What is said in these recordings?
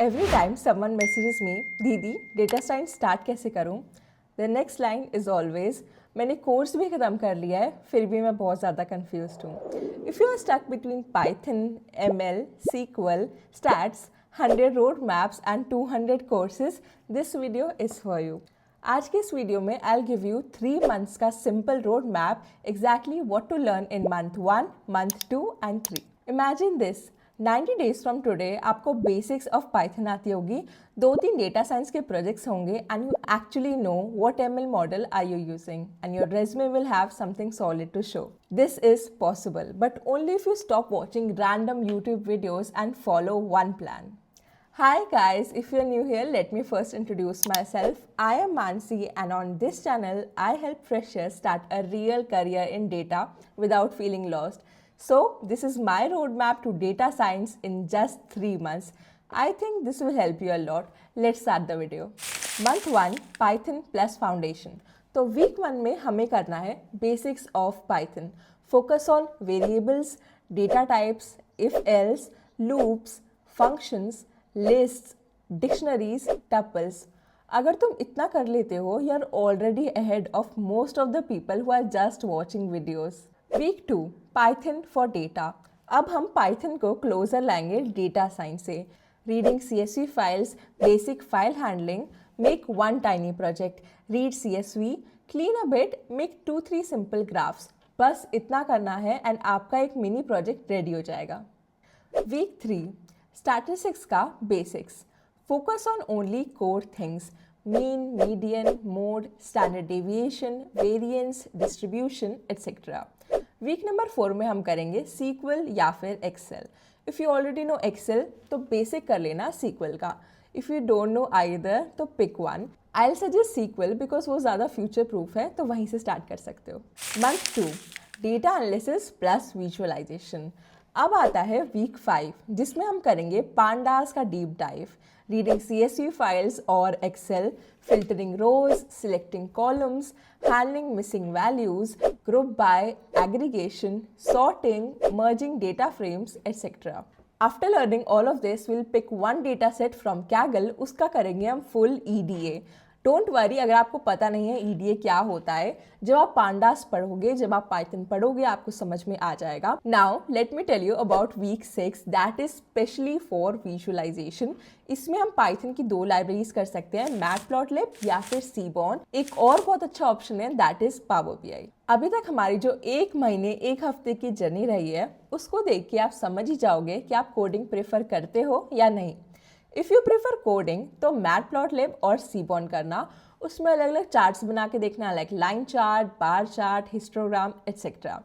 Every time someone messages me, दीदी data science start कैसे करूं? The next line is always, मैंने course भी ख़त्म कर लिया है, फिर भी मैं बहुत ज़्यादा confused हूँ. If you are stuck between Python, ML, SQL, Stats, 100 road maps and 200 courses, this video is for you. आज के इस वीडियो में I'll give you 3 months का simple road map exactly what to learn in month 1, month 2 and 3. Imagine this. 90 days from today आपको basics of Python आती होगी, 2-3 data science के projects होंगे and you actually know what ML model are you using and your resume will have something solid to show. This is possible but only if you stop watching random YouTube videos and follow one plan. Hi guys, if you're new here, let me first introduce myself. I am Mansi and on this channel, I help freshers start a real career in data without feeling lost. So this is my roadmap to data science in just 3 months. I think this will help you a lot. Let's start the video. Month 1, Python plus Foundation. तो week 1 में हमें करना है Basics of Python. Focus on variables, data types, if else, loops, functions, lists, dictionaries, tuples. अगर तुम इतना कर लेते हो, you are already ahead of most of the people who are just watching videos. Week 2 Python for data. अब हम पाइथन को क्लोजर लाएंगे डेटा साइंस से. Reading CSV files, basic file handling, make one tiny project, read CSV, clean a bit, make 2-3 simple graphs. बस इतना करना है एंड आपका एक मिनी प्रोजेक्ट रेडी हो जाएगा. वीक 3 स्टैटिस्टिक्स का basics. Focus on only core things, mean, median, mode, standard deviation, variance, distribution etcetera. Week number 4 में हम करेंगे सीक्वल या फिर excel. If you already know excel तो बेसिक कर लेना सीक्वल का. If you don't know either तो pick one. I will suggest SQL because वो ज़्यादा फ्यूचर प्रूफ है, तो वहीं से स्टार्ट कर सकते हो. Month 2 data analysis plus visualization. अब आता है वीक 5 जिसमें हम करेंगे पांडास का deep dive. Reading CSV files और Excel, filtering rows, selecting columns, handling missing values, group by, aggregation, sorting, merging data frames, etc. After learning all of this, we'll pick one data set from Kaggle. उसका करेंगे हम full EDA. Don't worry अगर आपको पता नहीं है EDA क्या होता है. जब आप पांडास पढ़ोगे, जब आप पाइथन पढ़ोगे, आपको समझ में आ जाएगा. Now let me tell you about week 6 that is specially for visualization. इसमें हम पाइथन की 2 लाइब्रेरीज कर सकते हैं, मैटप्लॉटलिब या फिर सीबॉन. एक और बहुत अच्छा ऑप्शन है दैट इज पावर BI. अभी तक हमारी जो 1 महीने 1 हफ्ते की जर्नी रही है उसको देख के आप समझ ही जाओगे कि आप कोडिंग प्रेफर करते हो या नहीं. इफ़ यू प्रेफर कोडिंग तो मैटप्लॉटलिब और सीबॉन करना. उसमें अलग अलग चार्ट्स बना के देखना, like line chart, bar chart, histogram etcetera.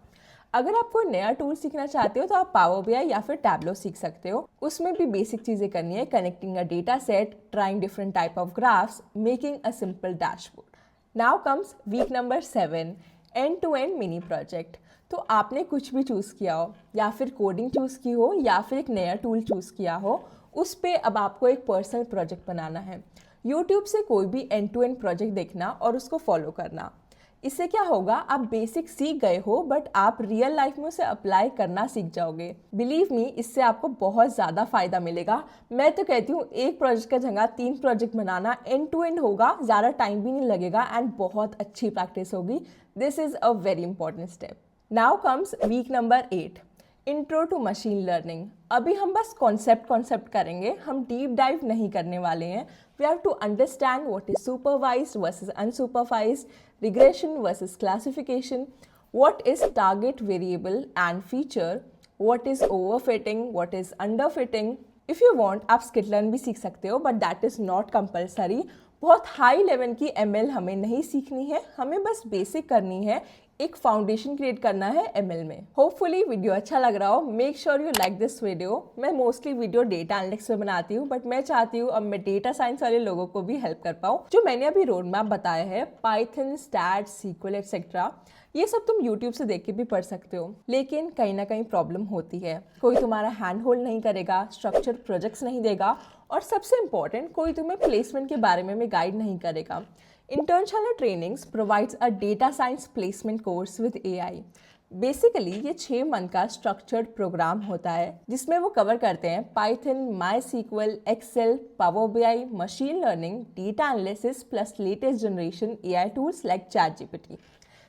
अगर आप कोई नया टूल सीखना चाहते हो तो आप पावर BI या फिर टैब्लो सीख सकते हो. उसमें भी बेसिक चीज़ें करनी है, connecting a data set, trying different type of graphs, making a simple dashboard. Now comes week number 7 end to end mini project. तो आपने कुछ भी चूज़ किया हो, या फिर कोडिंग चूज़ की हो या फिर एक नया टूल चूज़ किया हो, उस पे अब आपको एक पर्सनल प्रोजेक्ट बनाना है. यूट्यूब से कोई भी एंड टू एंड प्रोजेक्ट देखना और उसको फॉलो करना. इससे क्या होगा, आप बेसिक सीख गए हो बट आप रियल लाइफ में उसे अप्लाई करना सीख जाओगे. बिलीव मी, इससे आपको बहुत ज़्यादा फ़ायदा मिलेगा. मैं तो कहती हूँ एक प्रोजेक्ट का जगह 3 प्रोजेक्ट बनाना, एंड टू एंड होगा, ज़्यादा टाइम भी नहीं लगेगा एंड बहुत अच्छी प्रैक्टिस होगी. This is a very important step. Now comes week number 8 intro to machine learning. अभी हम बस कॉन्सेप्ट करेंगे, हम डीप डाइव नहीं करने वाले हैं. We have to understand what is supervised versus unsupervised, regression versus classification, what is target variable and feature, what is overfitting, what is underfitting. If you want आप स्किटलर्न भी सीख सकते हो but that is not compulsory. बहुत high level की ML हमें नहीं सीखनी है, हमें बस बेसिक करनी है. एक फाउंडेशन क्रिएट करना है ML में. होपफुली वीडियो अच्छा लग रहा हो. Make sure you like this video. मैं मोस्टली वीडियो डेटा एनालिटिक्स पे बनाती हूँ बट मैं चाहती हूँ अब मैं डेटा साइंस वाले लोगों को भी हेल्प कर पाऊँ. जो मैंने अभी रोड मैप बताया है, पाइथन, स्टैट, सीक्वल एटसेट्रा, ये सब तुम यूट्यूब से देख के भी पढ़ सकते हो. लेकिन कहीं ना कहीं प्रॉब्लम होती है, कोई तुम्हारा हैंड होल्ड नहीं करेगा, स्ट्रक्चर प्रोजेक्ट्स नहीं देगा और सबसे इंपॉर्टेंट कोई तुम्हें प्लेसमेंट के बारे में गाइड नहीं करेगा. Internship Trainings provides a data science placement course with AI. Basically ये 6 मंथ का स्ट्रक्चर्ड प्रोग्राम होता है जिसमें वो कवर करते हैं Python, MySQL, Excel, Power BI, machine learning, data analysis plus latest generation AI tools like ChatGPT.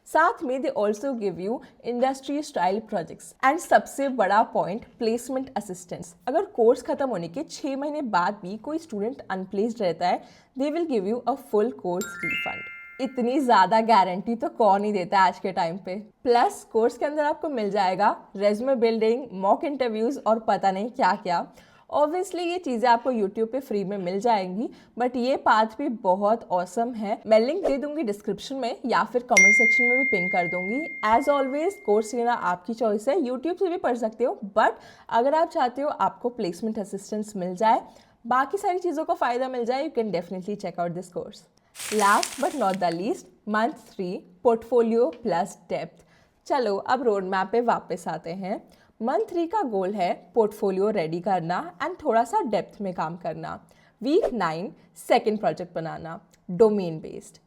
साथ में they also give you industry style projects and सबसे बड़ा पॉइंट प्लेसमेंट असिस्टेंस। अगर कोर्स खत्म होने के 6 महीने बाद भी कोई स्टूडेंट अनप्लेस्ड रहता है, they will give you a full course refund. इतनी ज़्यादा गारंटी तो कौन ही देता है आज के टाइम पे। प्लस कोर्स के अंदर आपको मिल जाएगा रेज्यूमे बिल्डिंग, मॉक इंटरव्यूज़ और पता नहीं क्या क्या। ऑब्वियसली ये चीज़ें आपको यूट्यूब पे फ्री में मिल जाएंगी, बट ये पाथ भी बहुत ऑसम है। मैं लिंक दे दूंगी डिस्क्रिप्शन में या फिर कमेंट सेक्शन में भी पिन कर दूंगी। एज ऑलवेज कोर्स लेना आपकी चॉइस है, यूट्यूब से भी पढ़ सकते हो, बट अगर आप चाहते हो आपको प्लेसमेंट असिस्टेंस मिल जाए, बाकी सारी चीज़ों का फ़ायदा मिल जाए, you can definitely check out this course. Last but not the least, month 3 portfolio plus depth. चलो अब रोड मैप पे वापस आते हैं। मंथ 3 का गोल है पोर्टफोलियो रेडी करना एंड थोड़ा सा डेप्थ में काम करना। वीक 9 सेकेंड प्रोजेक्ट बनाना, डोमेन बेस्ड।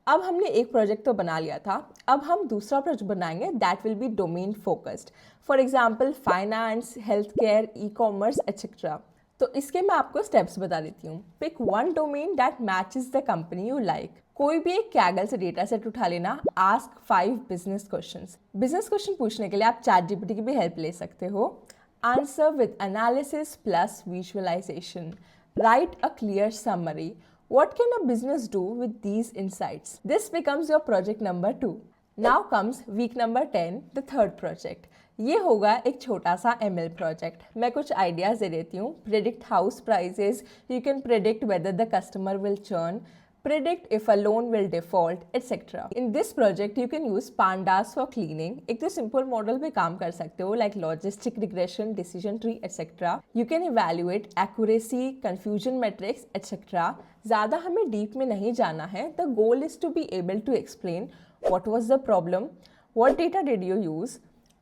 अब हमने एक प्रोजेक्ट तो बना लिया था, अब हम दूसरा प्रोजेक्ट बनाएंगे that will be domain focused. For example finance, health care, e commerce etcetera. तो इसके मैं आपको स्टेप्स बता देती हूँ। Pick one domain that matches the company you like. कोई भी एक कैगल से डेटा सेट उठा लेना। Ask 5 business questions. Business question पूछने के लिए आप चैटजीपीटी की भी हेल्प ले सकते हो। Answer with analysis plus visualization. Write a clear summary. What can a business do with these insights? This becomes your project number 2. Now comes week number 10, the third project. ये होगा एक छोटा सा ML प्रोजेक्ट। मैं कुछ ideas दे देती हूँ। Predict house prices, you can predict whether the customer will churn, predict if a loan will default, etc. In this project, you can use pandas for cleaning. एक तो simple model पे काम कर सकते हो like logistic regression, decision tree, etc. You can evaluate accuracy, confusion metrics, etc. ज़्यादा हमें deep में नहीं जाना है. The goal is to be able to explain what was the problem, what data did you use,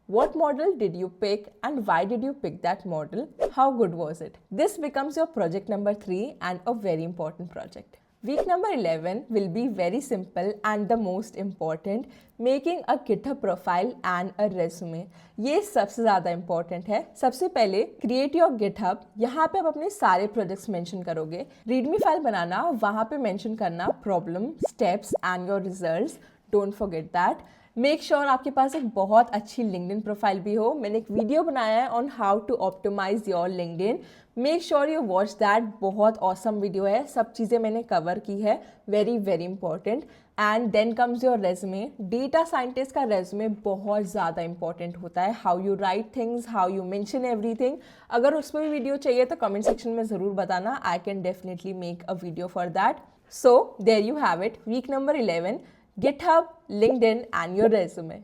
what model did you pick and why did you pick that model, how good was it. This becomes your project number 3 and a very important project. Week number 11 will be very simple and the most important, making a GitHub profile and a resume. ये सबसे ज़्यादा important है। सबसे पहले create your GitHub। यहाँ पे आप अपने सारे projects mention करोगे। readme file बनाना, वहाँ पे mention करना problem, steps and your results. Don't forget that. Make sure आपके पास एक बहुत अच्छी लिंक्डइन प्रोफाइल भी हो। मैंने एक वीडियो बनाया है on how to optimize your LinkedIn. Make sure you watch that, बहुत ऑसम वीडियो है, सब चीज़ें मैंने कवर की है, very very important. And then comes your resume. Data scientist का रेज्यूमे बहुत ज़्यादा इंपॉर्टेंट होता है। How you write things, how you mention everything. अगर उसमें भी वीडियो चाहिए तो कमेंट सेक्शन में ज़रूर बताना, I can definitely make a video for that. So there you have it, week number 11, GitHub, LinkedIn and your resume.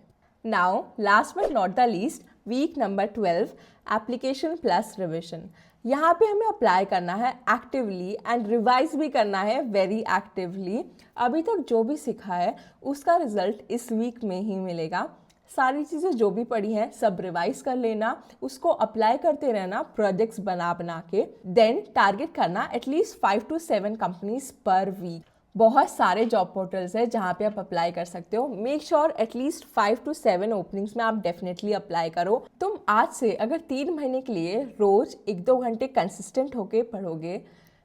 Now, last but not the least, week number 12, application plus revision. यहाँ पे हमें apply करना है actively and revise भी करना है very actively. अभी तक जो भी सीखा है उसका रिजल्ट इस वीक में ही मिलेगा। सारी चीज़ें जो भी पढ़ी हैं सब रिवाइज कर लेना, उसको अप्लाई करते रहना प्रोजेक्ट्स बना बना के। देन टारगेट करना एटलीस्ट 5 to 7 कंपनीज पर वीक। बहुत सारे जॉब पोर्टल्स है जहाँ पे आप अप्लाई कर सकते हो। Make sure at least 5 to 7 openings में आप डेफिनेटली अप्लाई करो। तुम आज से अगर 3 महीने के लिए रोज 1-2 घंटे कंसिस्टेंट होके पढ़ोगे,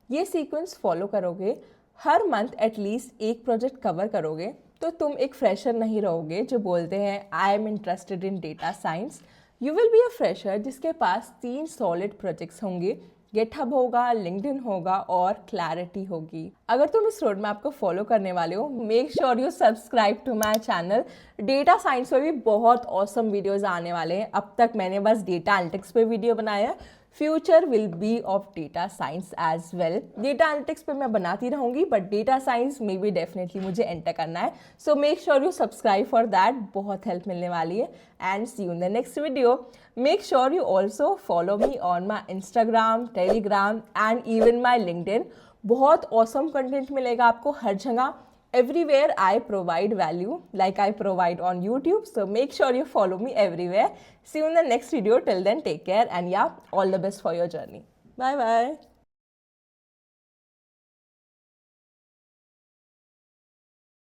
ये सीक्वेंस फॉलो करोगे, हर मंथ एटलीस्ट एक प्रोजेक्ट कवर करोगे, तो तुम एक फ्रेशर नहीं रहोगे जो बोलते हैं I am interested in data science. You will be a fresher जिसके पास 3 सॉलिड प्रोजेक्ट्स होंगे, GitHub होगा, लिंक्डइन होगा और क्लैरिटी होगी। अगर तुम इस रोड मैप को फॉलो करने वाले हो, make sure you subscribe to my channel. Data science पे भी बहुत ऑसम वीडियोस आने वाले हैं। अब तक मैंने बस डेटा एनालिटिक्स पे वीडियो बनाया, future will be of data science as well. Data analytics पे मैं बनाती रहूंगी, बट डेटा साइंस में भी डेफिनेटली मुझे एंटर करना है। So make sure you subscribe for that, बहुत हेल्प मिलने वाली है। And see you in the next video. Make sure you also follow me on my Instagram, Telegram and even my LinkedIn. बहुत awesome content मिलेगा आपको हर जगह। Everywhere I provide value like I provide on YouTube. So make sure you follow me everywhere. See you in the next video. Till then, take care and yeah, all the best for your journey. Bye bye.